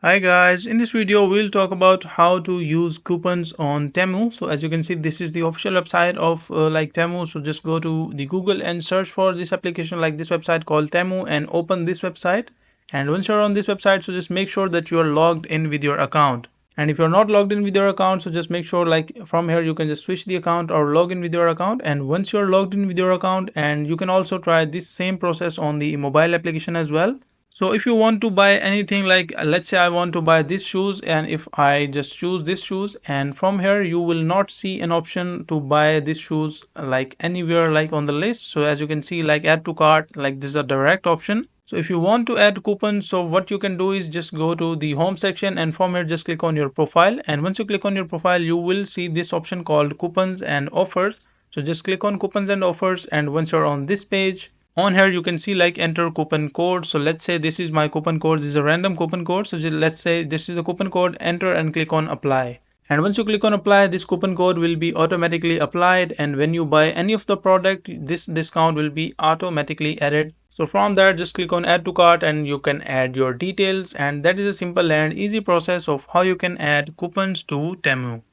Hi guys, in this video we'll talk about how to use coupons on Temu. So as you can see, this is the official website of Temu. So just go to the Google and search for this application like this website called Temu and open this website. And once you're on this website, so just make sure that you are logged in with your account. And if you're not logged in with your account, so just make sure from here you can just switch the account or log in with your account. And once you're logged in with your account, and you can also try this same process on the mobile application as well. So if you want to buy anything let's say I want to buy this shoes, and if I just choose this shoes, and from here you will not see an option to buy this shoes anywhere on the list. So as you can see, add to cart, this is a direct option. So if you want to add coupons, so what you can do is just go to the home section, and from here just click on your profile. And once you click on your profile, you will see this option called coupons and offers. So just click on coupons and offers, and once you're on this page, on here you can see enter coupon code. So let's say this is my coupon code. This is a random coupon code. So let's say this is the coupon code, enter and click on apply. And once you click on apply, this coupon code will be automatically applied, and when you buy any of the product, this discount will be automatically added. So from there just click on add to cart, and you can add your details, and that is a simple and easy process of how you can add coupons to Temu.